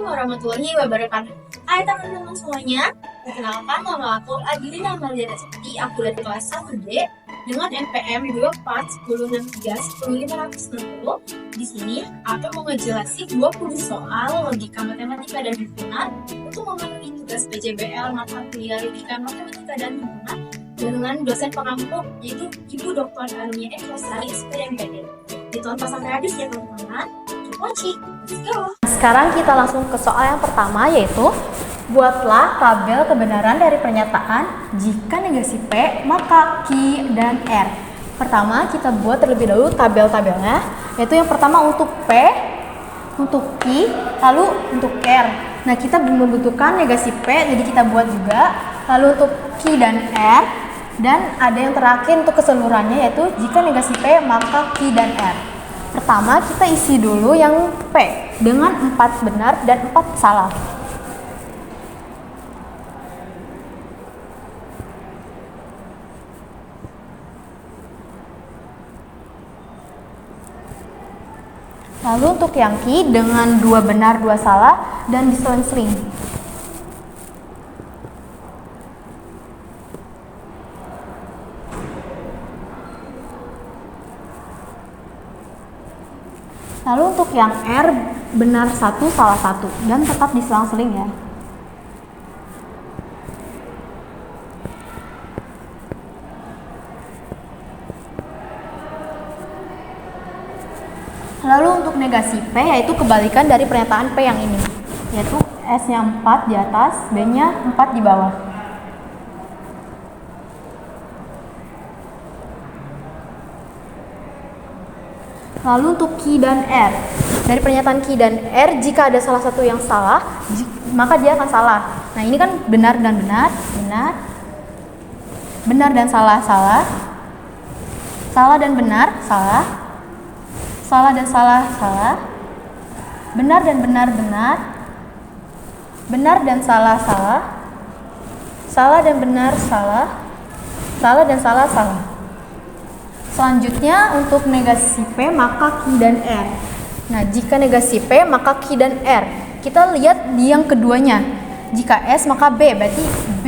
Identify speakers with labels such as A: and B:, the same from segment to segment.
A: warahmatullahi wabarakatuh. Hai teman-teman semuanya, perkenalkan nama aku Adilina Marliana Sakti. Aku dari kelas 1D dengan NPM 24106310560. Di sini aku mau ngejelasin 20 soal logika matematika dan himpunan untuk memenuhi tugas PJBL mata kuliah logika matematika dan himpunan dengan dosen pengampu yaitu Ibu Dr. Anunia Eklosari SPMPD. Ditonton sampai habis ya teman-teman. Keep watching. Let's go.
B: Sekarang kita langsung ke soal yang pertama, yaitu buatlah tabel kebenaran dari pernyataan jika negasi P maka Q dan R. Pertama kita buat terlebih dahulu tabel-tabelnya, yaitu yang pertama untuk P, untuk Q, lalu untuk R. Nah kita membutuhkan negasi P, jadi kita buat juga. Lalu untuk Q dan R, dan ada yang terakhir untuk keseluruhannya, yaitu jika negasi P maka Q dan R. Pertama kita isi dulu yang P dengan 4 benar dan 4 salah. Lalu untuk yang Q dengan 2 benar 2 salah dan diseling-seling. Lalu untuk yang R benar 1 salah 1 dan tetap diselang-seling ya. Lalu untuk negasi P yaitu kebalikan dari pernyataan P yang ini, yaitu S-nya 4 di atas, B-nya 4 di bawah. Lalu untuk Q dan R, dari pernyataan Q dan R, jika ada salah satu yang salah, maka dia akan salah. Nah ini kan benar dan benar, benar, benar dan salah, salah, salah dan benar, salah, salah dan salah, salah, benar dan benar, benar, benar dan salah, salah, salah dan benar, salah, salah dan salah, salah. Selanjutnya untuk negasi P maka Q dan R. Nah jika negasi P maka Q dan R, kita lihat di yang keduanya. Jika S maka B, berarti B.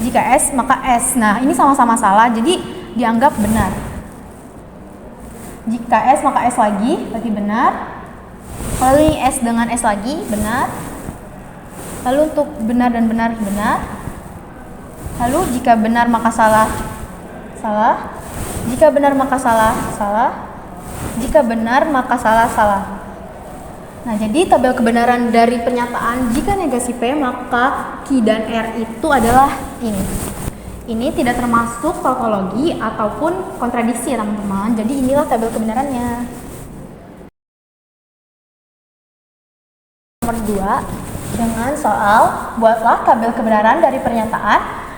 B: Jika S maka S. Nah ini sama-sama salah, jadi dianggap benar. Jika S maka S lagi, berarti benar. Lalu ini S dengan S lagi, benar. Lalu untuk benar dan benar, benar. Lalu jika benar maka salah, salah. Jika benar maka salah, salah. Jika benar maka salah, salah. Nah, jadi tabel kebenaran dari pernyataan jika negasi P maka Q dan R itu adalah ini. Ini tidak termasuk tautologi ataupun kontradiksi ya teman-teman. Jadi inilah tabel kebenarannya. Nomor 2, dengan soal buatlah tabel kebenaran dari pernyataan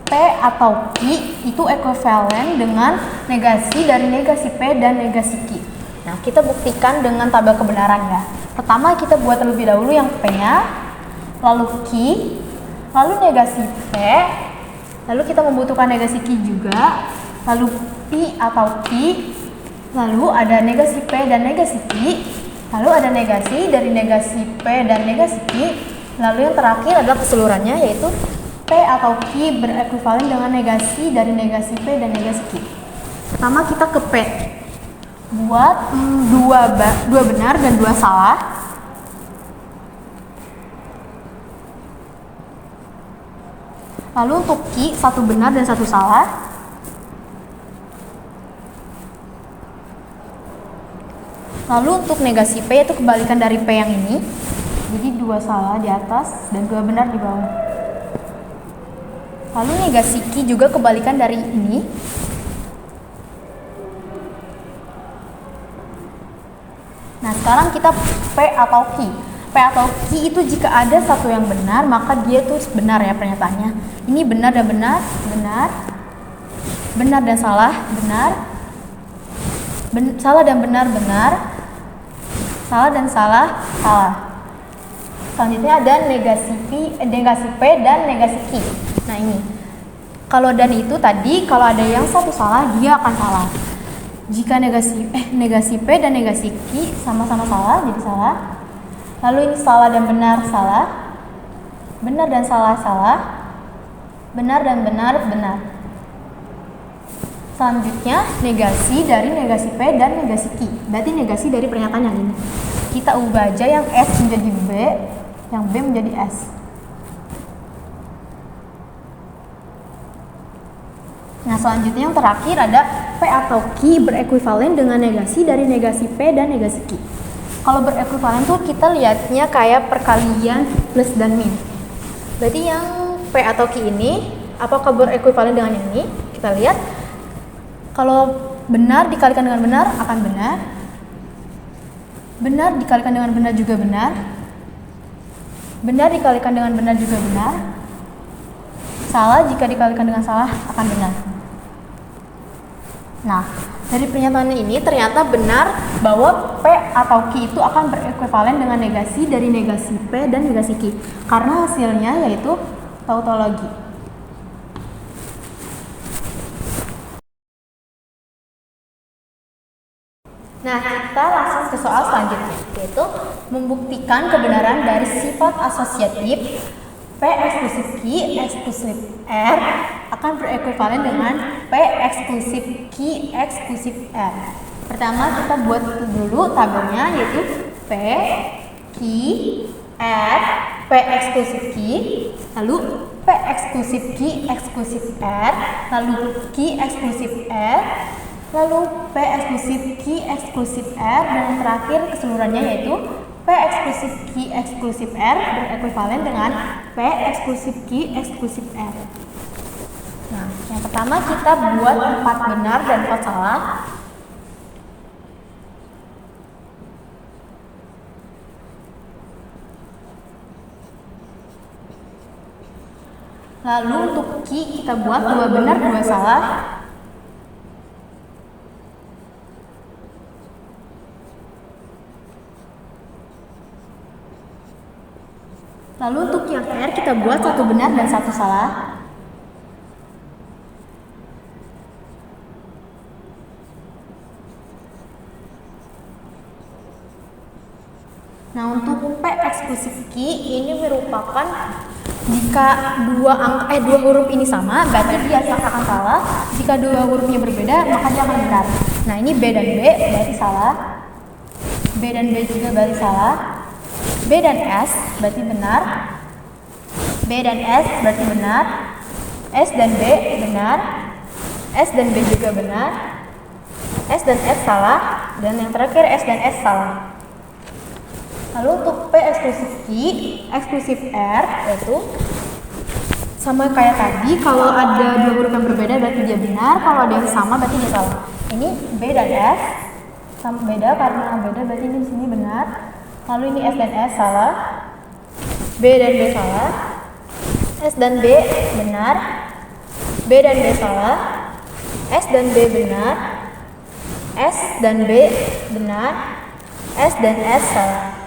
B: P atau Q itu ekuivalen dengan negasi dari negasi P dan negasi Q. Nah, kita buktikan dengan tabel kebenaran ya. Pertama kita buat terlebih dahulu yang P-nya, lalu Q, lalu negasi P, lalu kita membutuhkan negasi Q juga, lalu P atau Q, lalu ada negasi P dan negasi Q, lalu ada negasi dari negasi P dan negasi Q, lalu yang terakhir adalah keseluruhannya yaitu P atau Q berekuivalen dengan negasi dari negasi P dan negasi Q. Pertama kita ke P. Buat 2 benar dan 2 salah. Lalu untuk Q 1 benar dan 1 salah. Lalu untuk negasi P itu kebalikan dari P yang ini. Jadi 2 salah di atas dan 2 benar di bawah. Lalu negasi Q juga kebalikan dari ini. Nah sekarang kita P atau Q. P atau Q itu jika ada satu yang benar maka dia itu benar ya pernyataannya. Ini benar dan benar, benar, benar dan salah, benar, salah dan benar, benar, salah dan salah, salah. Selanjutnya ada negasi P dan negasi Q. Nah ini, kalau dan itu tadi kalau ada yang satu salah dia akan salah. Jika negasi P dan negasi Q sama-sama salah jadi salah. Lalu ini salah dan benar, salah. Benar dan salah, salah. Benar dan benar, benar. Selanjutnya, negasi dari negasi P dan negasi Q. Berarti negasi dari pernyataan yang ini. Kita ubah aja yang S menjadi B, yang B menjadi S. Nah, selanjutnya yang terakhir ada P atau Q berekuivalen dengan negasi dari negasi P dan negasi Q. Kalau berekuivalen tuh kita lihatnya kayak perkalian plus dan min. Berarti yang P atau Q ini apakah berekuivalen dengan ini? Kita lihat. Kalau benar dikalikan dengan benar akan benar. Benar dikalikan dengan benar juga benar. Benar dikalikan dengan benar juga benar. Salah jika dikalikan dengan salah akan benar. Nah, dari pernyataan ini ternyata benar bahwa P atau Q itu akan berekuivalen dengan negasi dari negasi P dan negasi Q. Karena hasilnya yaitu tautologi. Nah, kita langsung ke soal selanjutnya, yaitu membuktikan kebenaran dari sifat asosiatif P eksklusif Q eksklusif R akan berekuivalen dengan P eksklusif Q eksklusif R. Pertama kita buat dulu tabelnya, yaitu P, Q, R, P eksklusif Q, lalu P eksklusif Q eksklusif R, lalu Q eksklusif R, lalu P eksklusif Q eksklusif R, dan yang terakhir keseluruhannya yaitu P eksklusif Q eksklusif R berekuivalen dengan P eksklusif Q eksklusif R. Nah, yang pertama kita buat 4 benar dan 4 salah. Lalu untuk Q kita buat 2 benar 2 salah. Lalu untuk yang R kita buat 1 benar dan 1 salah. Nah, untuk P eksklusif Q ini merupakan jika dua huruf ini sama, berarti dia akan salah. Jika dua hurufnya berbeda, maka dia akan benar. Nah, ini B dan B berarti salah. B dan B juga berarti salah. B dan S berarti benar. B dan S berarti benar. S dan B benar. S dan B juga benar. S dan S salah. Dan yang terakhir S dan S salah. Lalu untuk P eksklusif Q eksklusif R yaitu sama kayak tadi, kalau ada dua huruf yang berbeda berarti dia benar, kalau ada yang sama berarti dia salah. Ini B dan S sama beda, karena beda berarti ini di sini benar. Lalu ini S dan S salah. B dan B salah. S dan B benar. B dan B salah. S dan B benar. S dan B benar. S dan S salah.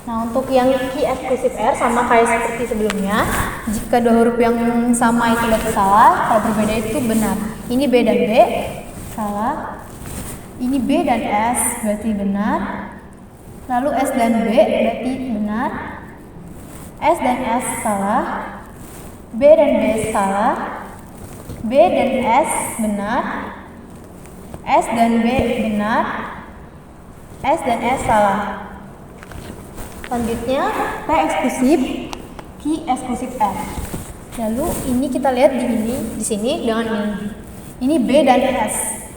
B: Nah, untuk yang Q eksklusif R sama kayak seperti sebelumnya. Jika dua huruf yang sama itu berarti salah, kalau berbeda itu benar. Ini B dan B salah. Ini B dan S berarti benar. Lalu S dan B berarti benar. S dan S salah. B dan B salah. B dan S benar. S dan B benar. S dan S salah. Selanjutnya P eksklusif Q eksklusif R. Lalu ini kita lihat di sini dengan ini. Ini B dan S.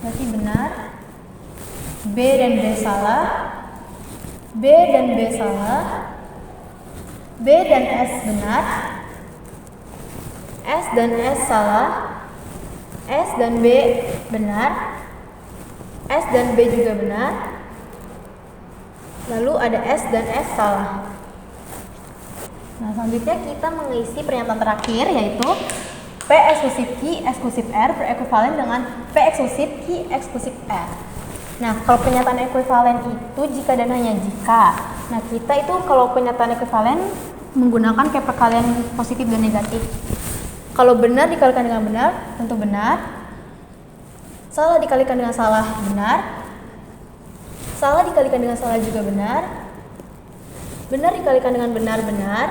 B: Berarti benar. B dan B salah. B dan B salah. B dan S benar. S dan S salah. S dan B benar. S dan B juga benar. Lalu ada S dan S salah. Nah, selanjutnya kita mengisi pernyataan terakhir, yaitu P eksklusif Q eksklusif R berekuivalen dengan P eksklusif Q eksklusif R. Nah, kalau pernyataan ekuivalen itu jika dan hanya jika. Nah, kita itu kalau pernyataan ekuivalen menggunakan kayak perkalian positif dan negatif. Kalau benar dikalikan dengan benar, tentu benar. Salah dikalikan dengan salah, benar. Salah dikalikan dengan salah juga benar. benar dikalikan dengan benar, benar.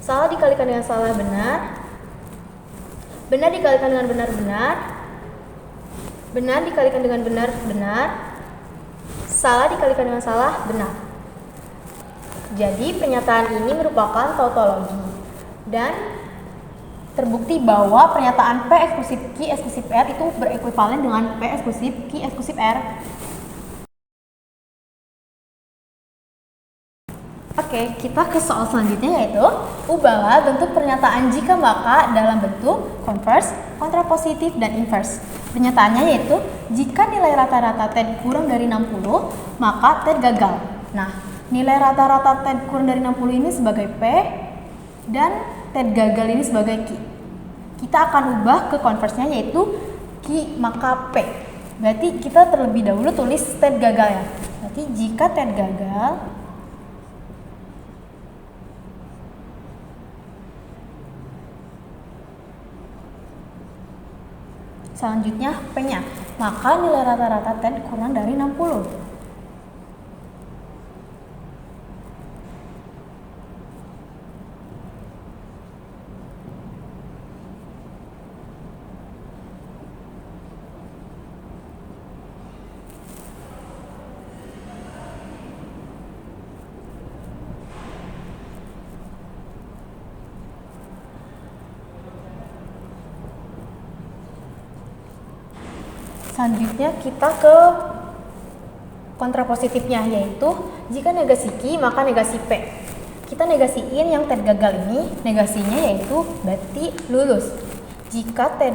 B: Salah dikalikan dengan salah, benar. Benar dikalikan dengan benar, benar. Benar dikalikan dengan benar, benar. Salah dikalikan dengan salah, benar. Jadi pernyataan ini merupakan tautologi dan terbukti bahwa pernyataan P eksklusif Q eksklusif R itu berekuivalen dengan P eksklusif Q eksklusif R. Oke, kita ke soal selanjutnya, yaitu ubahlah bentuk pernyataan jika maka dalam bentuk converse, kontrapositif, dan inverse. Pernyataannya yaitu jika nilai rata-rata TED kurang dari 60, maka TED gagal. Nah, nilai rata-rata TED kurang dari 60 ini sebagai P dan TED gagal ini sebagai Q. Kita akan ubah ke converse-nya yaitu Q maka P. Berarti kita terlebih dahulu tulis TED gagal ya. Berarti jika TED gagal, selanjutnya P-nya, maka nilai rata-rata TED kurang dari 60. Selanjutnya kita ke kontrapositifnya, yaitu jika negasi Q maka negasi P. Kita negasiin yang TED gagal ini, negasinya yaitu berarti lulus. Jika TED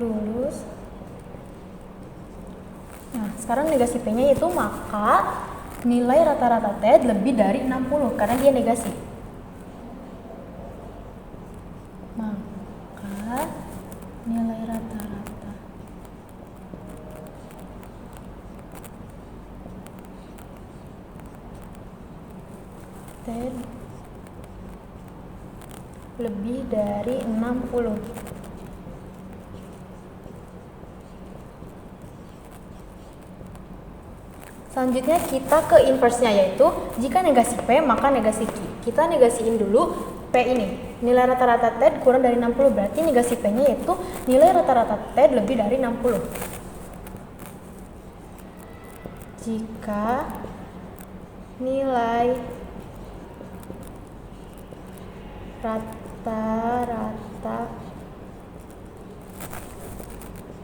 B: lulus, nah sekarang negasi P-nya yaitu maka nilai rata-rata TED lebih dari 60 karena dia negasi. Maka nilai rata-rata TED lebih dari 60. Selanjutnya kita ke inverse-nya, yaitu jika negasi P maka negasi Q. Kita negasiin dulu P ini. Nilai rata-rata TED kurang dari 60, berarti negasi P-nya yaitu nilai rata-rata TED lebih dari 60. Jika nilai rata-rata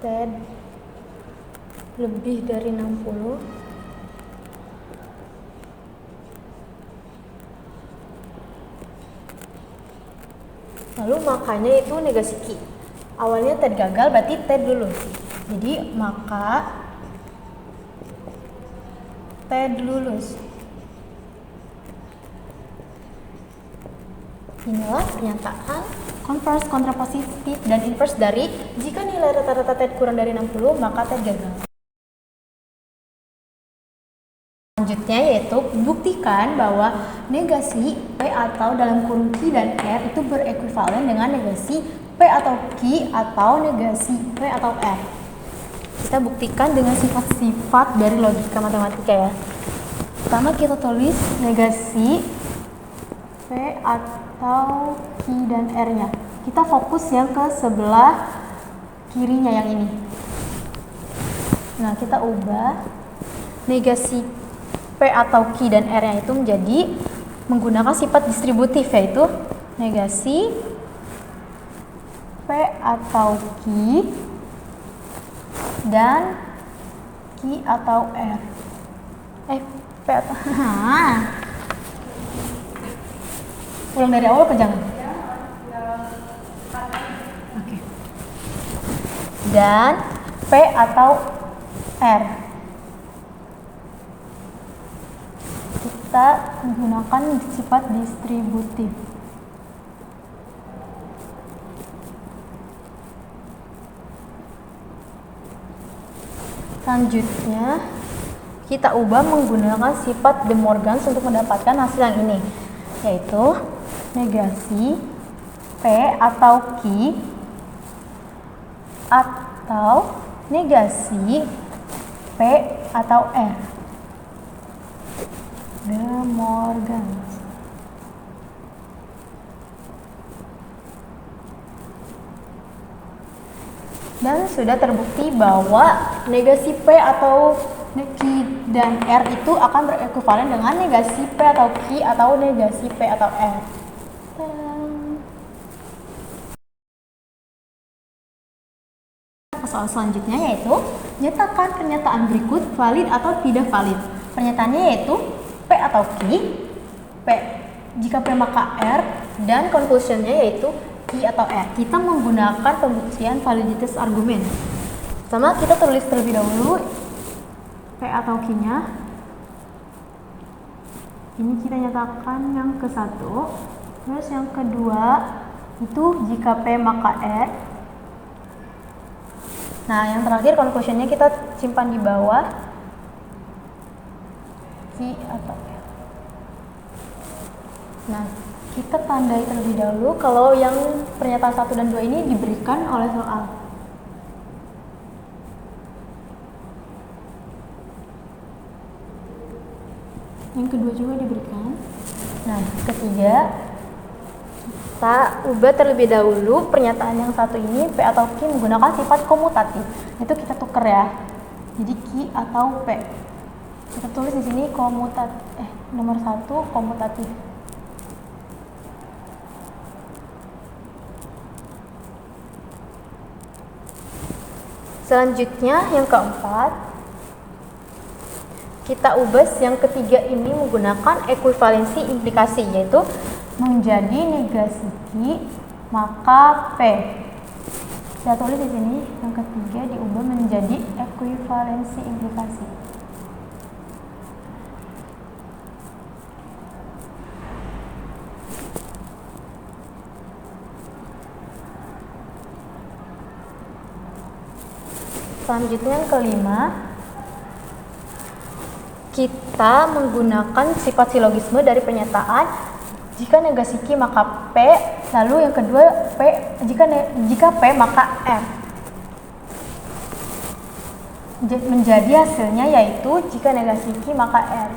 B: TED lebih dari 60, lalu makanya itu negasi Q. Awalnya TED gagal berarti TED lulus. Jadi maka TED lulus. Inilah pernyataan converse, kontrapositif, dan inverse dari jika nilai rata-rata TED kurang dari 60 maka TED gagal. Selanjutnya yaitu buktikan bahwa negasi P atau dalam kurung Q dan R itu berekuivalen dengan negasi P atau Q atau negasi P atau R. Kita buktikan dengan sifat-sifat dari logika matematika ya. Pertama kita tulis negasi P atau Q dan R-nya. Kita fokus yang ke sebelah kirinya yang ini. Nah, kita ubah negasi P atau Q dan R-nya itu menjadi menggunakan sifat distributif, yaitu negasi P atau Q dan Q atau R. P atau ulang dari awal apa jangan? Oke. Dan P atau R. Kita menggunakan sifat distributif. Selanjutnya kita ubah menggunakan sifat De Morgan untuk mendapatkan hasil yang ini, yaitu negasi P atau Q atau negasi P atau R. De Morgan. Dan sudah terbukti bahwa negasi P atau Q dan R itu akan berekuivalen dengan negasi P atau Q atau negasi P atau R. Soal selanjutnya yaitu nyatakan pernyataan berikut valid atau tidak valid. Pernyataannya yaitu P atau Q, P jika P maka R, dan conclusionnya yaitu Q atau R. Kita menggunakan pembuktian validitas argumen. Pertama kita tulis terlebih dahulu P atau Q-nya. Ini kita nyatakan yang ke satu. Terus yang kedua itu jika P maka R. Nah, yang terakhir conclusionnya kita simpan di bawah Q atau R. Nah, kita tandai terlebih dahulu kalau yang pernyataan 1 dan 2 ini diberikan oleh soal. Yang kedua juga diberikan. Nah, ketiga kita ubah terlebih dahulu pernyataan yang satu ini P atau Q menggunakan sifat komutatif. Itu kita tuker ya. Jadi Q atau P. Kita tulis di sini nomor 1 komutatif. Selanjutnya yang keempat, kita ubah yang ketiga ini menggunakan ekuivalensi implikasi, yaitu menjadi negasi Q maka P. Saya tulis di sini yang ketiga diubah menjadi ekuivalensi implikasi. Selanjutnya yang kelima, kita menggunakan sifat silogisme dari pernyataan jika negasi Q maka P, lalu yang kedua P jika P maka R. Menjadi hasilnya yaitu jika negasi Q maka R.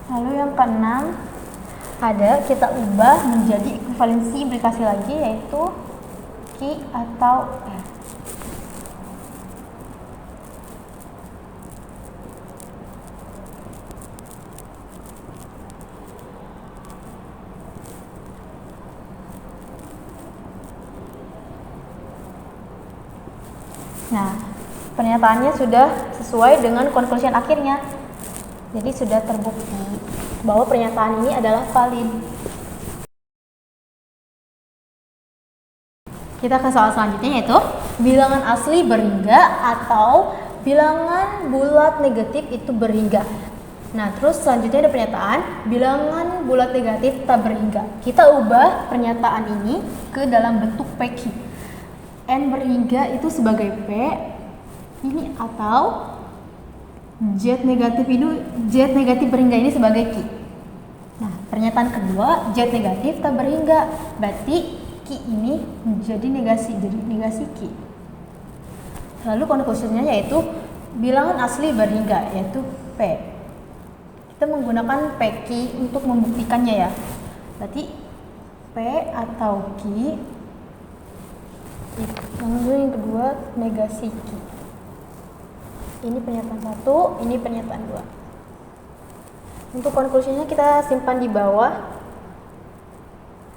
B: Lalu yang keenam ada kita ubah menjadi ekuivalensi implikasi lagi, yaitu Q atau R. Nah, pernyataannya sudah sesuai dengan conclusion akhirnya. Jadi sudah terbukti bahwa pernyataan ini adalah valid. Kita ke soal selanjutnya yaitu bilangan asli berhingga atau bilangan bulat negatif itu berhingga. Nah, terus selanjutnya ada pernyataan bilangan bulat negatif tak berhingga. Kita ubah pernyataan ini ke dalam bentuk PQ. N berhingga itu sebagai P ini atau Z negatif berhingga ini sebagai Q. Nah, pernyataan kedua Z negatif tak berhingga, berarti Q ini menjadi negasi Q. Lalu conclusionnya yaitu bilangan asli berhingga yaitu P. Kita menggunakan PQ untuk membuktikannya ya. Berarti P atau Q. Lalu yang kedua negasi Q. Ini pernyataan 1, ini pernyataan 2. Untuk konklusinya kita simpan di bawah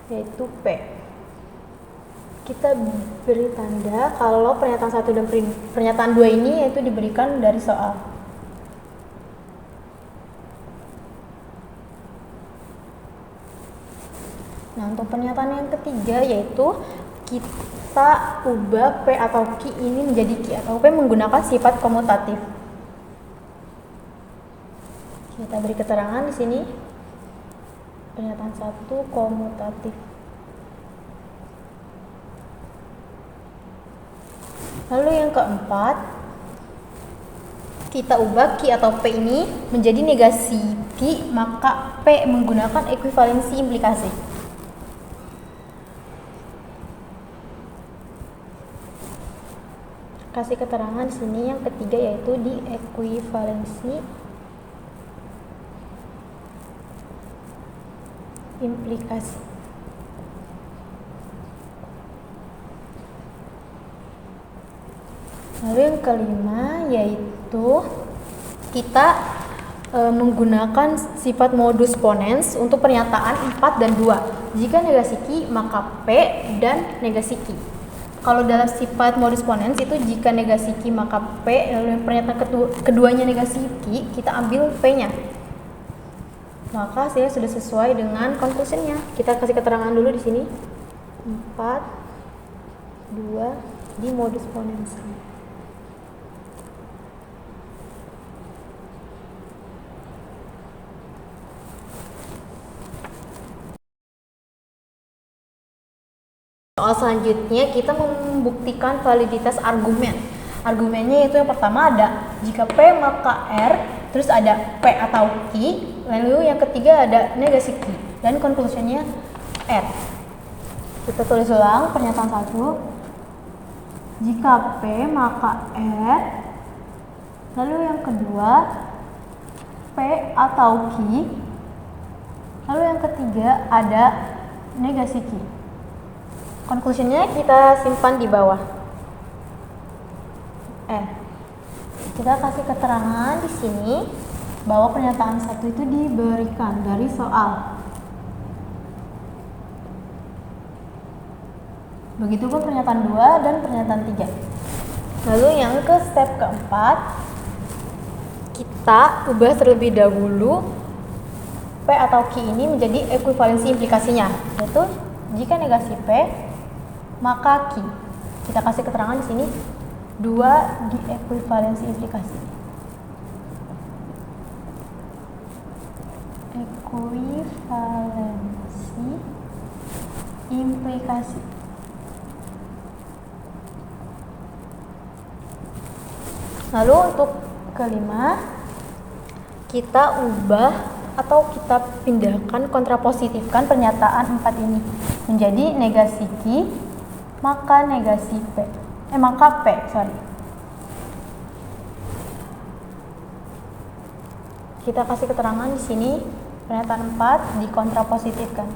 B: yaitu P. Kita beri tanda kalau pernyataan 1 dan pernyataan 2 ini yaitu diberikan dari soal. Nah, untuk pernyataan yang ketiga yaitu kita ubah P atau Q ini menjadi Q atau P menggunakan sifat komutatif. Kita beri keterangan di sini. Pernyataan 1 komutatif. Lalu yang keempat, kita ubah Q atau P ini menjadi negasi Q, maka P menggunakan ekuivalensi implikasi. Kasih keterangan di sini yang ketiga, yaitu di ekuivalensi implikasi. Lalu yang kelima, yaitu kita menggunakan sifat modus ponens untuk pernyataan 4 dan 2. Jika negasi Q, maka P dan negasi Q. Kalau dalam sifat modus ponens itu jika negasi Q maka P, lalu pernyataan keduanya negasi Q, kita ambil P-nya. Maka hasilnya sudah sesuai dengan conclusion-nya. Kita kasih keterangan dulu di sini. 4, 2 di modus ponens. Soal selanjutnya kita membuktikan validitas argumen. Argumennya yaitu yang pertama ada jika P maka R, terus ada P atau Q, lalu yang ketiga ada negasi Q, dan konklusinya R. Kita tulis ulang pernyataan 1. Jika P maka R, lalu yang kedua P atau Q, lalu yang ketiga ada negasi Q. Konklusinya kita simpan di bawah. Kita kasih keterangan di sini bahwa pernyataan 1 itu diberikan dari soal. Begitupun pernyataan 2 dan pernyataan 3. Lalu yang ke step keempat, kita ubah terlebih dahulu P atau Q ini menjadi ekuivalensi implikasinya, yaitu jika negasi P maka Q. Kita kasih keterangan di sini 2 di ekuivalensi implikasi. Ekuivalensi implikasi. Lalu untuk kelima, kita ubah atau kita pindahkan, kontrapositifkan pernyataan 4 ini menjadi negasi Q maka negasi P. Maka P, Kita kasih keterangan di sini pernyataan 4 dikontrapositifkan.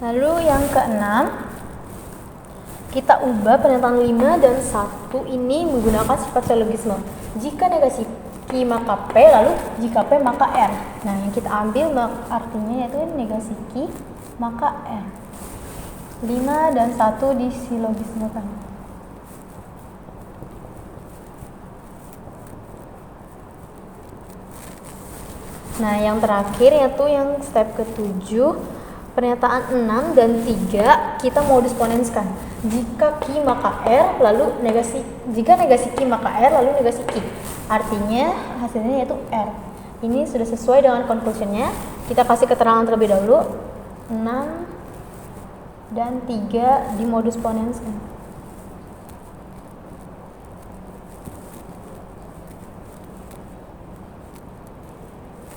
B: Lalu yang keenam, kita ubah pernyataan 5 dan 1 ini menggunakan sifat silogisme. Jika negasi Q maka P, lalu jika P maka R. Nah, yang kita ambil artinya yaitu negasi Q maka R. 5 dan 1 disilogismekan. Nah, yang terakhir yaitu yang step ke-7, pernyataan 6 dan 3 kita modus ponenskan. Jika Q maka R, lalu jika negasi Q maka R, lalu negasi Q. Artinya hasilnya yaitu R. Ini sudah sesuai dengan conclusionnya. Kita kasih keterangan terlebih dahulu. 6 dan 3 di modus ponenskan.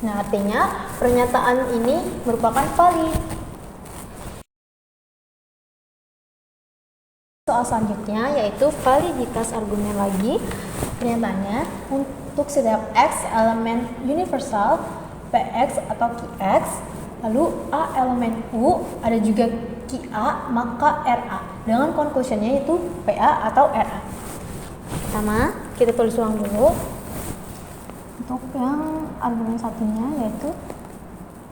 B: Nah, artinya pernyataan ini merupakan valid. Soal selanjutnya yaitu validitas argumen lagi. Pernyataannya, untuk setiap X elemen universal Px atau Qx, lalu A elemen U, ada juga Qa, maka Ra. Dengan conclusionnya yaitu Pa atau Ra. Pertama, kita tulis ulang dulu. Untuk yang argumen satunya yaitu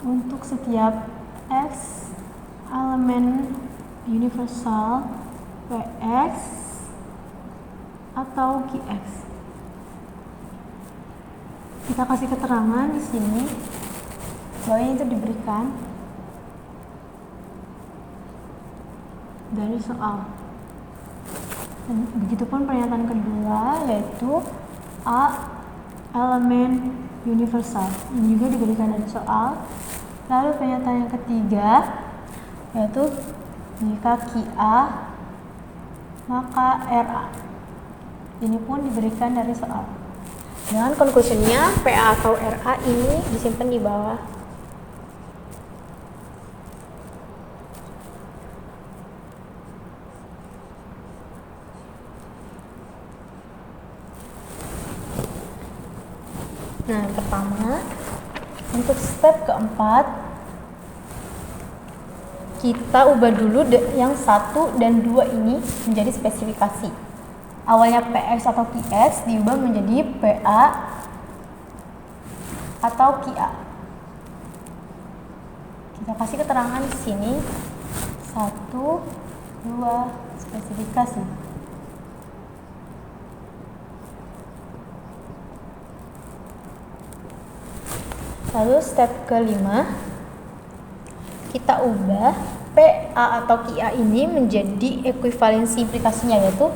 B: untuk setiap X elemen universal Px atau Qx. Kita kasih keterangan di sini bahwa itu diberikan dari soal. Dan begitupun pernyataan kedua yaitu A elemen universal. Ini juga diberikan dari soal. Lalu pernyataan yang ketiga yaitu jika QA maka RA. Ini pun diberikan dari soal. Dengan conclusionnya PA atau RA ini disimpan di bawah. Nah, yang pertama, untuk step keempat, kita ubah dulu yang 1 dan 2 ini menjadi spesifikasi. Awalnya PX atau QX diubah menjadi PA atau QA. Kita kasih keterangan di sini 1, 2, spesifikasi. Lalu step kelima, kita ubah PA atau QA ini menjadi ekuivalensi implikasinya, yaitu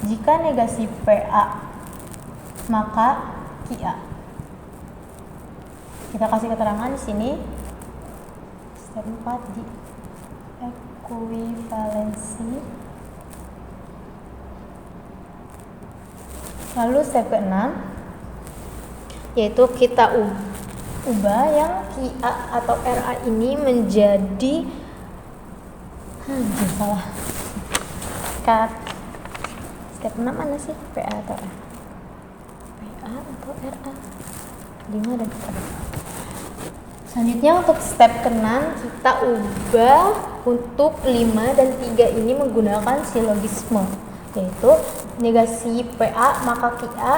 B: jika negasi PA maka QA. Kita kasih keterangan di sini step 4 di ekuivalensi. Lalu step ke-6 yaitu kita ubah yang QA atau RA ini menjadi salah. Step 6 mana sih? PA atau RA? PA atau RA? 5 dan 4. Selanjutnya untuk step ke-6 kita ubah untuk 5 dan 3 ini menggunakan silogisme, yaitu negasi PA maka QA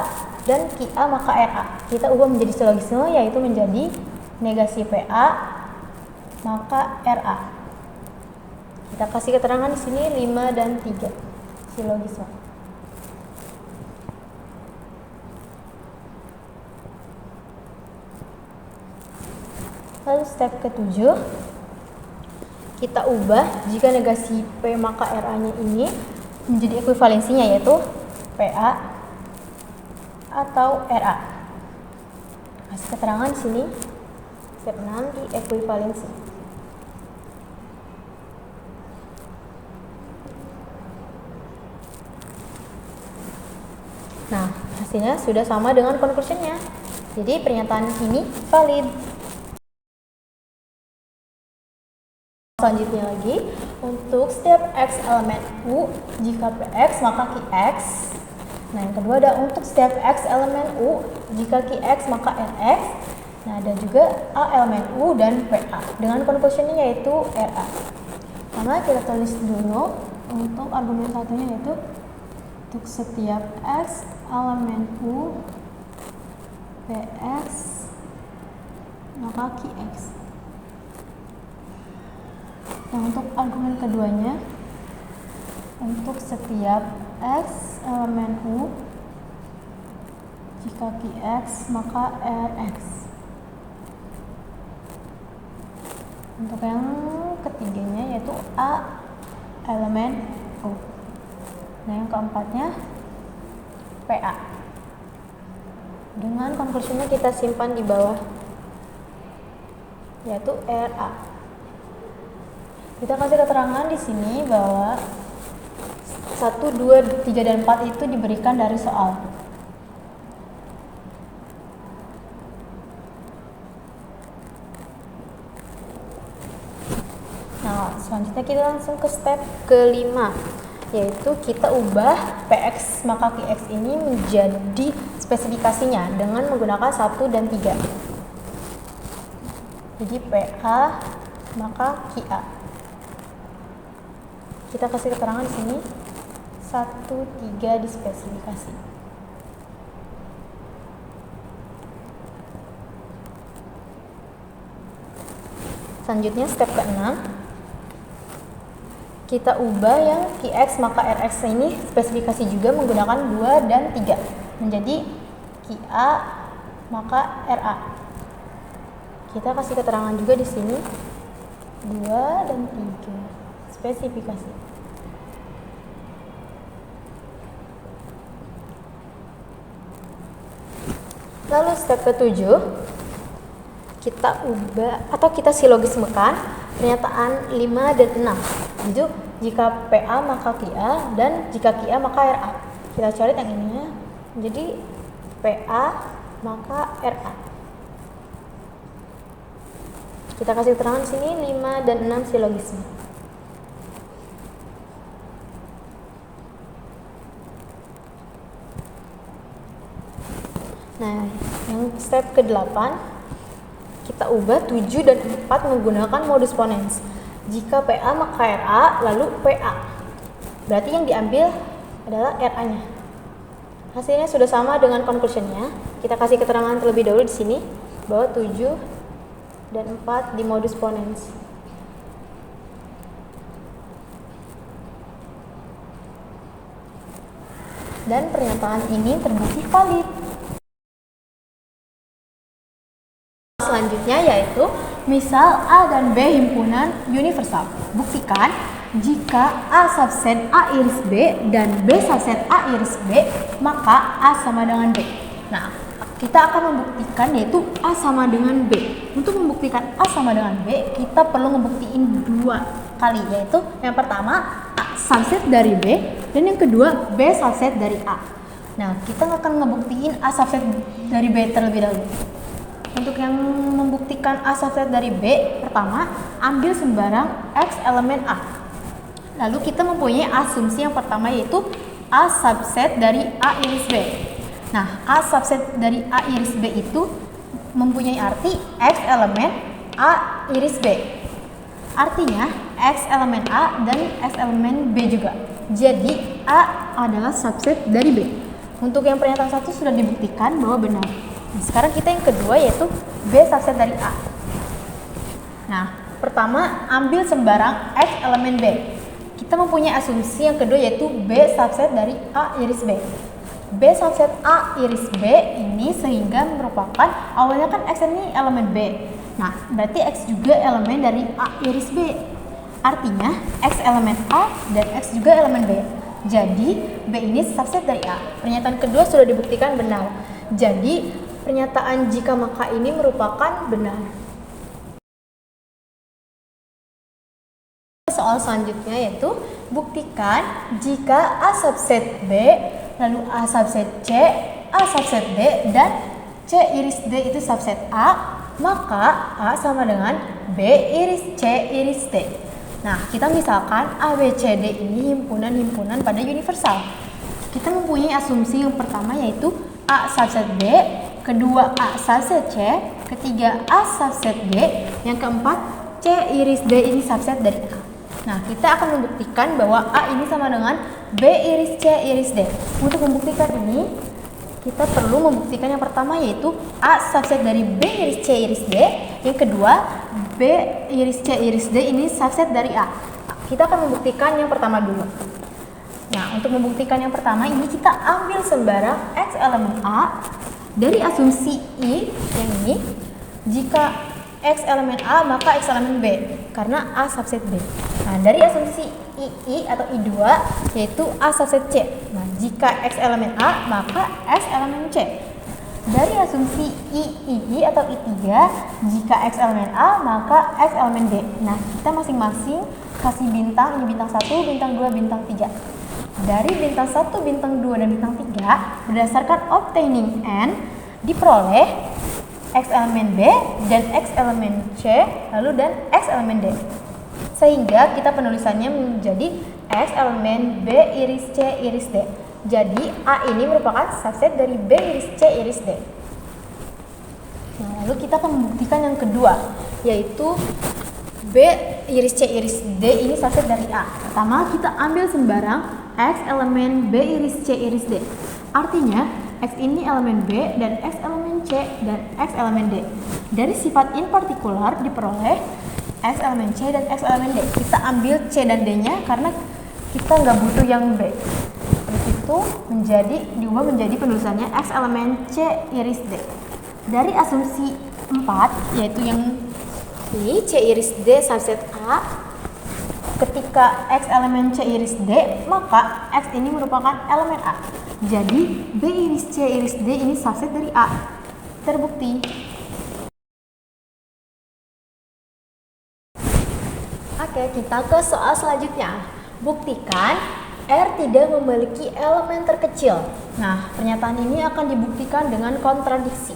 B: dan QA maka RA. Kita ubah menjadi silogisme, yaitu menjadi negasi PA maka RA. Kita kasih keterangan di sini 5 dan 3 silogisme. Lalu step ke-7, kita ubah jika negasi P maka RA-nya ini menjadi ekuivalensinya, yaitu PA atau RA. Kasih keterangan di sini step 6 di ekuivalensi. Nah, hasilnya sudah sama dengan conclusionnya. Jadi pernyataan ini valid. Selanjutnya lagi, untuk step X elemen U, jika PX maka QX. Nah, yang kedua ada untuk step X elemen U, jika QX maka RX. Nah, ada juga A elemen U dan PA dengan conclusionnya yaitu RA. Pertama kita tulis dulu untuk argumen satunya, yaitu untuk setiap X elemen U PX maka QX. Nah, untuk argumen keduanya, untuk setiap X elemen U jika QX maka RX. Untuk yang ketiganya yaitu A elemen U. Nah, yang keempatnya PA. Dengan conclusionnya kita simpan di bawah, yaitu RA. Kita kasih keterangan di sini bahwa 1, 2, 3, dan 4 itu diberikan dari soal. Nah, selanjutnya kita langsung ke step kelima, yaitu kita ubah PX maka QX ini menjadi spesifikasinya dengan menggunakan 1 dan 3. Jadi PA maka QA. Kita kasih keterangan di sini 1, 3 di spesifikasi. Selanjutnya step ke-6, kita ubah yang QX maka RX ini spesifikasi juga menggunakan 2 dan 3 menjadi QA maka RA. Kita kasih keterangan juga di sini 2 dan 3 spesifikasi. Lalu step ke-7, kita ubah atau kita silogismekan pernyataan 5 dan 6. Jadi jika PA maka QA dan jika QA maka RA. Kita cari yang ini ya. Jadi PA maka RA. Kita kasih keterangan sini 5 dan 6 silogisme. Nah, yang step ke-8 kita ubah 7 dan 4 menggunakan modus ponens. Jika PA maka RA, lalu PA. Berarti yang diambil adalah RA-nya. Hasilnya sudah sama dengan conclusion-nya. Kita kasih keterangan terlebih dahulu di sini bahwa 7 dan 4 di modus ponens. Dan pernyataan ini terbukti valid. Selanjutnya yaitu misal A dan B himpunan universal. Buktikan jika A subset A iris B dan B subset A iris B, maka A sama dengan B. Nah, kita akan membuktikan yaitu A sama dengan B. Untuk membuktikan A sama dengan B, kita perlu membuktiin 2 kali, yaitu yang pertama A subset dari B dan yang kedua B subset dari A. Nah, kita akan ngebuktiin A subset dari B terlebih dahulu. Untuk yang membuktikan A subset dari B, pertama ambil sembarang X elemen A. Lalu kita mempunyai asumsi yang pertama yaitu A subset dari A iris B. Nah, A subset dari A iris B itu mempunyai arti X elemen A iris B. Artinya X elemen A dan X elemen B juga. Jadi A adalah subset dari B. Untuk yang pernyataan 1 sudah dibuktikan bahwa benar. Nah, sekarang kita yang kedua yaitu B subset dari A. Nah, pertama ambil sembarang X elemen B. Kita mempunyai asumsi yang kedua yaitu B subset dari A iris B. B subset A iris B ini sehingga merupakan awalnya kan X ini elemen B. Nah, berarti X juga elemen dari A iris B. Artinya X elemen A dan X juga elemen B. Jadi B ini subset dari A. Pernyataan kedua sudah dibuktikan benar. Jadi pernyataan jika maka ini merupakan benar. Soal selanjutnya yaitu buktikan jika A subset B lalu A subset C, A subset D, dan C iris D itu subset A, maka A sama dengan B iris C iris D. Nah, kita misalkan A, B, C, D ini himpunan-himpunan pada universal. Kita mempunyai asumsi yang pertama yaitu A subset B, kedua A subset C, ketiga A subset D, yang keempat C iris D ini subset dari A. Nah, kita akan membuktikan bahwa A ini sama dengan B iris C iris D. Untuk membuktikan ini, kita perlu membuktikan yang pertama yaitu A subset dari B iris C iris D. Yang kedua, B iris C iris D ini subset dari A. Kita akan membuktikan yang pertama dulu. Nah, untuk membuktikan yang pertama ini kita ambil sembarang X elemen A dari asumsi I yang ini. Jika X elemen A maka X elemen B karena A subset B. Nah, dari asumsi II atau I2 yaitu A subset C. Nah, jika X elemen A maka X elemen C. Dari asumsi II atau I3 jika X elemen A maka X elemen D. Nah, kita masing-masing kasih bintang, ini bintang 1, bintang 2, bintang 3. Dari bintang 1, bintang 2, dan bintang 3 berdasarkan obtaining N diperoleh X elemen B dan X elemen C lalu dan X elemen D. Sehingga kita penulisannya menjadi X elemen B iris C iris D. Jadi A ini merupakan subset dari B iris C iris D. Nah, lalu kita akan membuktikan yang kedua yaitu B iris C iris D ini subset dari A. Pertama kita ambil sembarang X elemen B iris C iris D. Artinya X ini elemen B dan X elemen C dan X elemen D. Dari sifat in partikular diperoleh X elemen C dan X elemen D. Kita ambil C dan D-nya karena kita nggak butuh yang B. Terus itu diubah menjadi penulisannya X elemen C iris D. Dari asumsi 4 yaitu yang ini C iris D subset A. Ketika X elemen C iris D, maka X ini merupakan elemen A. Jadi B iris C iris D ini subset dari A. Terbukti. Oke, kita ke soal selanjutnya. Buktikan R tidak memiliki elemen terkecil. Nah, pernyataan ini akan dibuktikan dengan kontradiksi.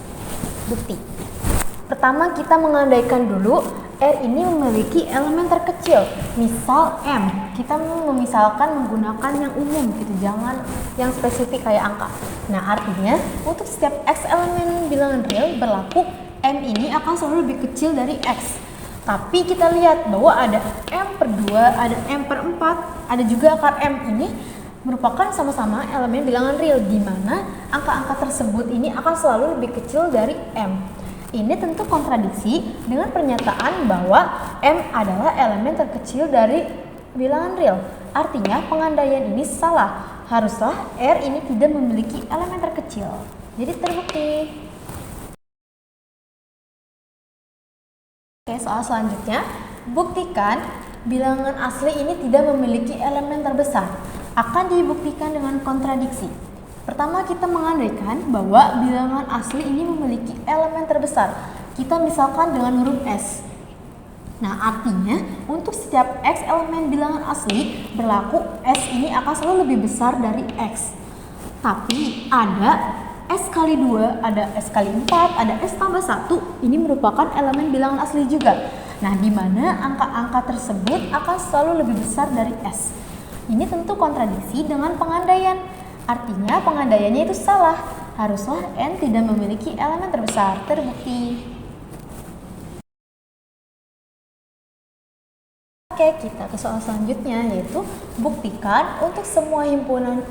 B: Bukti. Pertama, kita mengandaikan dulu R ini memiliki elemen terkecil. Misal M. Kita memisalkan menggunakan yang umum gitu, jangan yang spesifik kayak angka. Nah, artinya untuk setiap X elemen bilangan real berlaku M ini akan selalu lebih kecil dari X. Tapi kita lihat bahwa ada M per 2, ada M per 4, ada juga akar M ini merupakan sama-sama elemen bilangan real, di mana angka-angka tersebut ini akan selalu lebih kecil dari M. Ini tentu kontradiksi dengan pernyataan bahwa M adalah elemen terkecil dari bilangan real. Artinya pengandaian ini salah. Haruslah R ini tidak memiliki elemen terkecil. Jadi terbukti. Oke, soal selanjutnya, buktikan bilangan asli ini tidak memiliki elemen terbesar. Akan dibuktikan dengan kontradiksi. Pertama, kita mengandaikan bahwa bilangan asli ini memiliki elemen terbesar. Kita misalkan dengan huruf S. Nah, artinya untuk setiap X elemen bilangan asli berlaku S ini akan selalu lebih besar dari X. Tapi ada S kali 2, ada S kali 4, ada S tambah 1, ini merupakan elemen bilangan asli juga. Nah, di mana angka-angka tersebut akan selalu lebih besar dari S. Ini tentu kontradiksi dengan pengandaian. Artinya pengandaiannya itu salah. Haruslah N tidak memiliki elemen terbesar. Terbukti. Oke, kita ke soal selanjutnya, yaitu buktikan untuk semua himpunan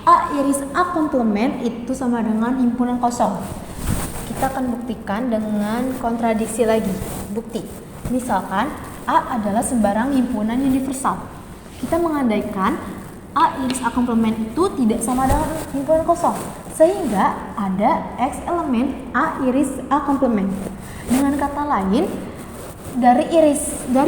B: A iris A komplement itu sama dengan himpunan kosong. Kita akan buktikan dengan kontradiksi lagi. Bukti. Misalkan A adalah sembarang himpunan universal. Kita mengandaikan A iris A komplement itu tidak sama dengan himpunan kosong, sehingga ada X elemen A iris A komplement. Dengan kata lain, dari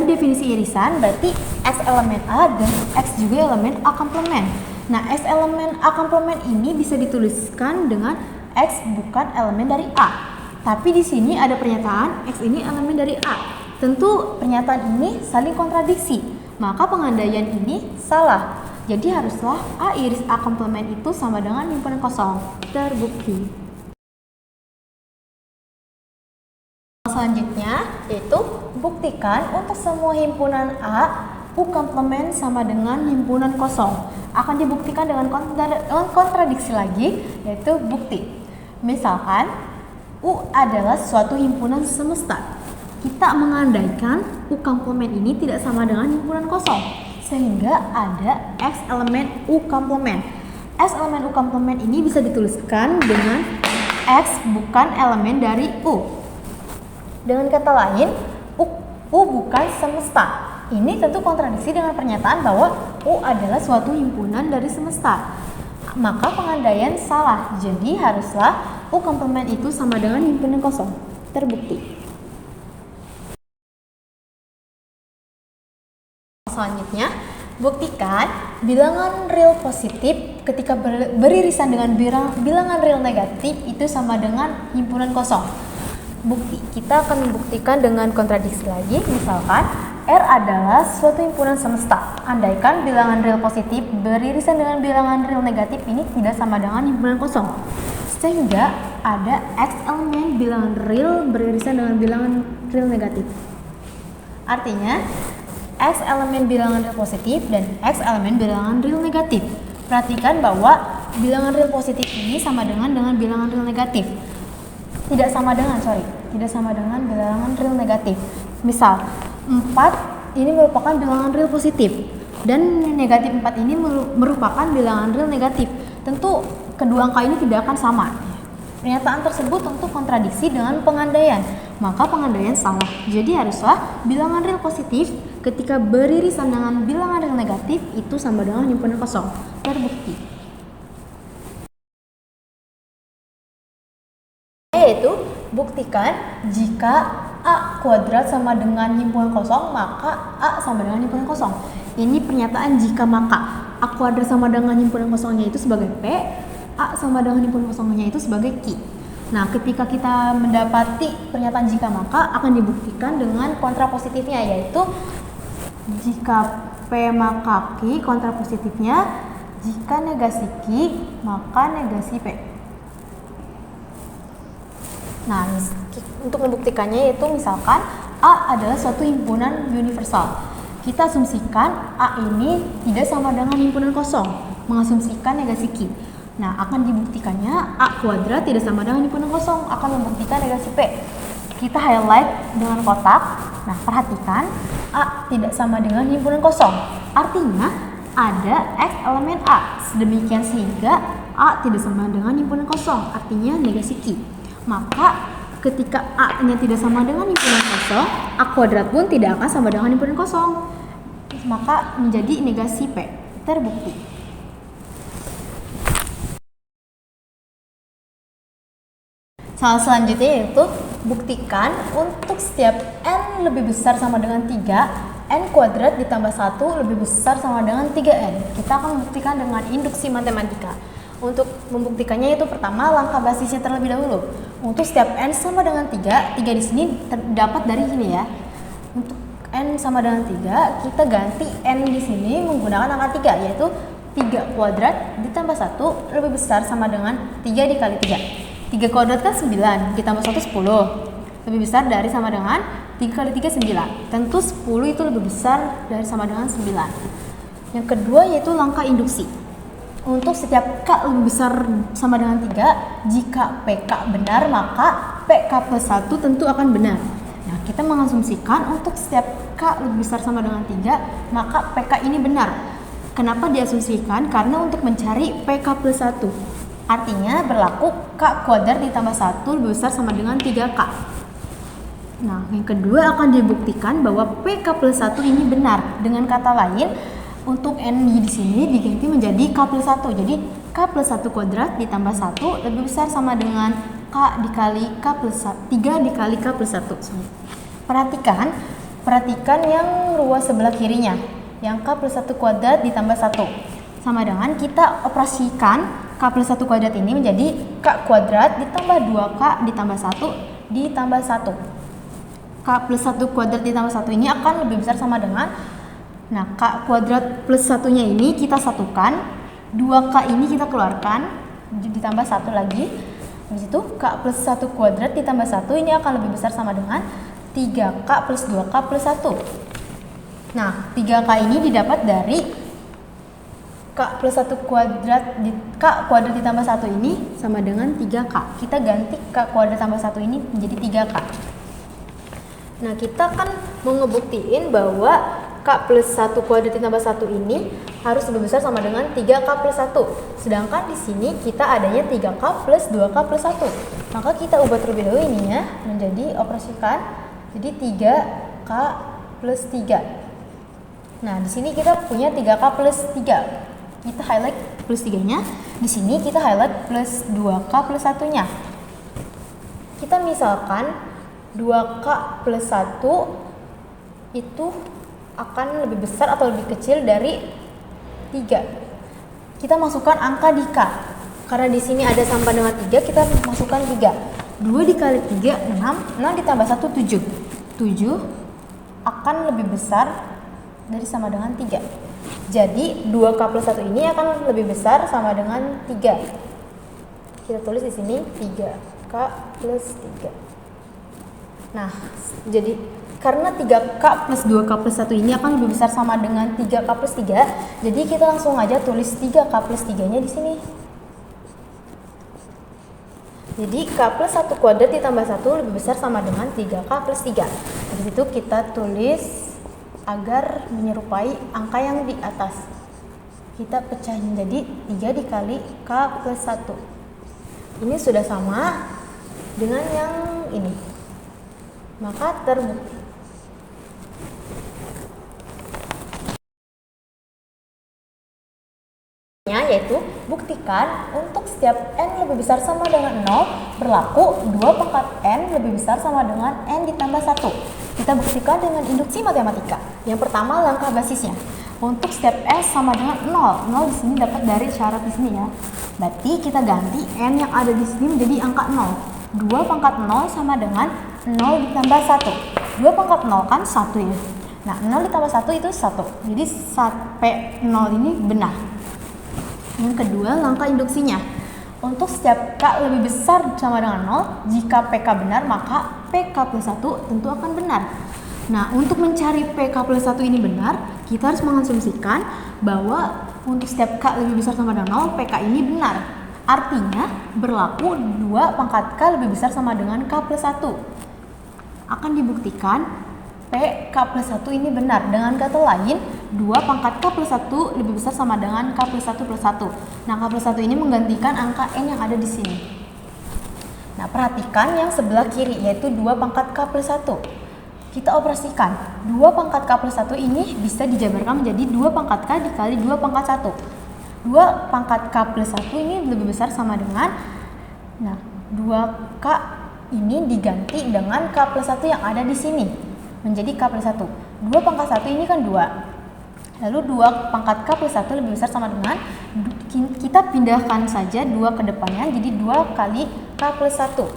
B: definisi irisan berarti X elemen A dan X juga elemen A komplement. Nah, X elemen A komplement ini bisa dituliskan dengan X bukan elemen dari A. Tapi di sini ada pernyataan X ini elemen dari A. Tentu pernyataan ini saling kontradiksi, maka pengandaian ini salah. Jadi haruslah A iris A komplement itu sama dengan himpunan kosong. Terbukti. Selanjutnya yaitu buktikan untuk semua himpunan A U komplement sama dengan himpunan kosong. Akan dibuktikan dengan kontradiksi lagi, yaitu bukti. Misalkan U adalah suatu himpunan semesta. Kita mengandaikan U komplement ini tidak sama dengan himpunan kosong, sehingga ada X elemen U komplement. X elemen U komplement ini bisa dituliskan dengan X bukan elemen dari U. Dengan kata lain, U bukan semesta. Ini tentu kontradiksi dengan pernyataan bahwa U adalah suatu himpunan dari semesta. Maka pengandaian salah. Jadi haruslah U komplement itu sama dengan himpunan kosong. Terbukti. Selanjutnya, buktikan bilangan real positif ketika beririsan dengan bilangan real negatif itu sama dengan himpunan kosong. Bukti, kita akan membuktikan dengan kontradiksi lagi. Misalkan R adalah suatu himpunan semesta. Andaikan bilangan real positif beririsan dengan bilangan real negatif ini tidak sama dengan himpunan kosong, sehingga ada X elemen bilangan real beririsan dengan bilangan real negatif. Artinya X elemen bilangan real positif dan X elemen bilangan real negatif. Perhatikan bahwa bilangan real positif ini sama dengan bilangan real negatif. Tidak sama dengan bilangan real negatif. Misal, 4 ini merupakan bilangan real positif dan negatif 4 ini merupakan bilangan real negatif. Tentu kedua angka ini tidak akan sama. Pernyataan tersebut tentu kontradiksi dengan pengandaian, maka pengandaian salah. Jadi haruslah bilangan real positif ketika beririsan dengan bilangan real negatif itu sama dengan himpunan kosong. Terbukti. Yaitu buktikan jika A kuadrat sama dengan himpunan kosong, maka A sama dengan himpunan kosong. Ini pernyataan jika maka. A kuadrat sama dengan himpunan kosongnya itu sebagai P, A sama dengan himpunan kosongnya itu sebagai Q. Nah, ketika kita mendapati pernyataan jika maka akan dibuktikan dengan kontrapositifnya, yaitu jika P maka Q, kontrapositifnya jika negasi Q maka negasi P. Nah, untuk membuktikannya yaitu misalkan A adalah suatu himpunan universal. Kita asumsikan A ini tidak sama dengan himpunan kosong, mengasumsikan negasi Q. Nah, akan dibuktikannya A kuadrat tidak sama dengan himpunan kosong, akan membuktikan negasi P. Kita highlight dengan kotak. Nah, perhatikan A tidak sama dengan himpunan kosong. Artinya ada X elemen A. Sedemikian sehingga A tidak sama dengan himpunan kosong, artinya negasi Q. Maka ketika A-nya tidak sama dengan himpunan kosong, A kuadrat pun tidak akan sama dengan himpunan kosong. Maka menjadi negasi P. Terbukti. Soal selanjutnya yaitu buktikan untuk setiap N lebih besar sama dengan 3, N kuadrat ditambah 1 lebih besar sama dengan 3N. Kita akan membuktikan dengan induksi matematika. Untuk membuktikannya itu pertama langkah basisnya terlebih dahulu. Untuk setiap N sama dengan 3 di sini terdapat dari sini ya. Untuk N sama dengan 3, kita ganti N di sini menggunakan angka 3, yaitu 3 kuadrat ditambah 1 lebih besar sama dengan 3 dikali 3. 3 kuadrat kan 9, ditambah 1 10. Lebih besar dari sama dengan 3 kali 3 9. Tentu 10 itu lebih besar dari sama dengan 9. Yang kedua yaitu langkah induksi. Untuk setiap K lebih besar sama dengan 3, jika PK benar maka PK plus 1 tentu akan benar. Nah, kita mengasumsikan untuk setiap K lebih besar sama dengan 3, maka PK ini benar. Kenapa diasumsikan? Karena untuk mencari PK plus 1. Artinya berlaku K kuadrat ditambah 1 lebih besar sama dengan 3K. Nah, yang kedua akan dibuktikan bahwa PK plus 1 ini benar. Dengan kata lain, untuk N di sini diganti menjadi K plus 1. Jadi, K plus 1 kuadrat ditambah 1 lebih besar sama dengan K dikali K plus 1, 3 dikali K plus 1. Perhatikan yang ruas sebelah kirinya. Yang K plus 1 kuadrat ditambah 1. Sama dengan kita operasikan K plus 1 kuadrat ini menjadi K kuadrat ditambah 2K ditambah 1 ditambah 1. K plus 1 kuadrat ditambah 1 ini akan lebih besar sama dengan, nah, K kuadrat plus 1-nya ini kita satukan, 2K ini kita keluarkan, ditambah 1 lagi. Habis itu K plus 1 kuadrat ditambah 1 ini akan lebih besar sama dengan 3K plus 2K plus 1. Nah, 3K ini didapat dari K plus 1 kuadrat, K kuadrat ditambah 1 ini sama dengan 3K. Kita ganti K kuadrat tambah 1 ini menjadi 3K. Nah, kita kan mau ngebuktiin bahwa K plus 1 kuadrat ditambah 1 ini harus lebih besar sama dengan 3K plus 1. Sedangkan di sini kita adanya 3K plus 2K plus 1. Maka kita ubah terlebih dahulu ininya menjadi operasikan. Jadi 3K plus 3. Nah, di sini kita punya 3K plus 3. Kita highlight plus 3-nya. Di sini kita highlight plus 2K plus 1-nya. Kita misalkan 2K plus 1 itu akan lebih besar atau lebih kecil dari 3. Kita masukkan angka di K. Karena di sini ada sama dengan 3, kita masukkan 3. 2 dikali 3, 6. 6 ditambah 1, 7. 7 akan lebih besar dari sama dengan 3. Jadi 2K plus 1 ini akan lebih besar sama dengan 3. Kita tulis di sini 3K plus 3. Nah, jadi karena 3K plus 2K plus 1 ini akan lebih besar sama dengan 3K plus 3, jadi kita langsung aja tulis 3K plus 3-nya di sini. Jadi K plus 1 kuadrat ditambah 1 lebih besar sama dengan 3K plus 3. Dari situ kita tulis agar menyerupai angka yang di atas. Kita pecahin jadi 3 dikali K plus 1. Ini sudah sama dengan yang ini. Maka terbukti. Yaitu buktikan untuk setiap N lebih besar sama dengan 0 berlaku 2 pangkat N lebih besar sama dengan N ditambah 1. Kita buktikan dengan induksi matematika. Yang pertama langkah basisnya. Untuk setiap S sama dengan 0. 0 di sini dapat dari syarat di sini ya. Berarti kita ganti N yang ada di sini menjadi angka 0. 2 pangkat 0 sama dengan 0 ditambah 1. 2 pangkat 0 kan 1 ya. Nah, 0 ditambah 1 itu 1. Jadi P0 ini benar. Yang kedua, langkah induksinya. Untuk setiap K lebih besar sama dengan 0, jika PK benar, maka PK plus 1 tentu akan benar. Nah, untuk mencari PK plus 1 ini benar, kita harus mengasumsikan bahwa untuk setiap K lebih besar sama dengan 0, PK ini benar. Artinya, berlaku 2 pangkat K lebih besar sama dengan K plus 1. Akan dibuktikan PK plus 1 ini benar. Dengan kata lain, 2 pangkat K plus 1 lebih besar sama dengan K plus 1 plus 1. Nah, K plus 1 ini menggantikan angka N yang ada di sini. Nah, perhatikan yang sebelah kiri, yaitu 2 pangkat K plus 1. Kita operasikan. 2 pangkat K plus 1 ini bisa dijabarkan menjadi 2 pangkat K dikali 2 pangkat 1. 2 pangkat K plus 1 ini lebih besar sama dengan, nah, 2K ini diganti dengan K plus 1 yang ada di sini. Menjadi K plus 1. 2 pangkat 1 ini kan 2. Lalu 2 pangkat K plus 1 lebih besar sama dengan, kita pindahkan saja 2 ke depannya, jadi 2 kali K plus 1.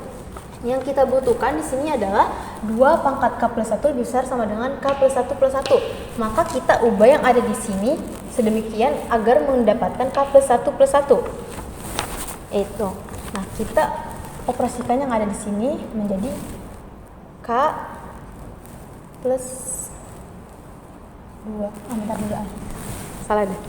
B: Yang kita butuhkan di sini adalah 2 pangkat K plus 1 lebih besar sama dengan K plus 1 plus 1. Maka kita ubah yang ada di sini sedemikian agar mendapatkan K plus 1 plus 1. Itu. Nah, kita operasikan yang ada di sini menjadi K plus 2. Bentar dulu. Salah deh.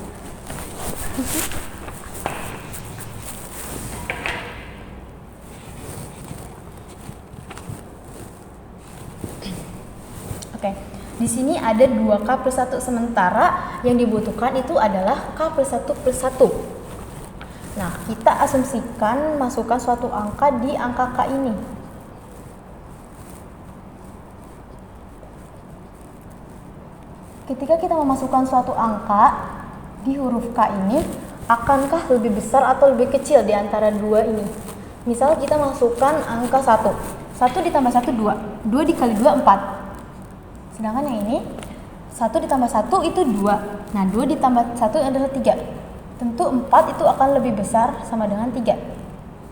B: Oke, di sini ada 2K plus 1, sementara yang dibutuhkan itu adalah K plus 1 plus 1. Nah, kita asumsikan masukkan suatu angka di angka K ini. Ketika kita memasukkan suatu angka di huruf K ini, akankah lebih besar atau lebih kecil di antara dua ini? Misal kita masukkan angka 1. 1 ditambah 1, 2. 2 dikali 2, 4. Sedangkan yang ini 1 ditambah 1 itu 2. Nah, 2 ditambah 1 adalah 3. Tentu 4 itu akan lebih besar sama dengan 3.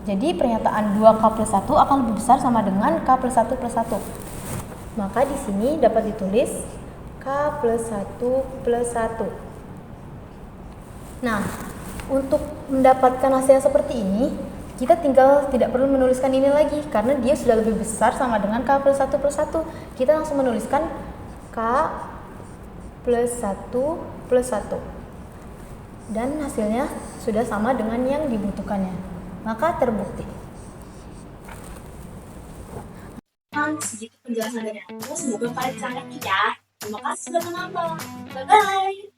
B: Jadi pernyataan 2K plus 1 akan lebih besar sama dengan K plus 1 plus 1. Maka di sini dapat ditulis K plus 1 plus 1. Nah, untuk mendapatkan hasil yang seperti ini, kita tinggal tidak perlu menuliskan ini lagi karena dia sudah lebih besar sama dengan K plus 1 plus 1. Kita langsung menuliskan K plus 1 plus 1. Dan hasilnya sudah sama dengan yang dibutuhkannya. Maka terbukti.
A: Segitu penjelasan dari aku. Semoga kalian bisa ngerti ya. Terima kasih sudah menonton. Bye-bye.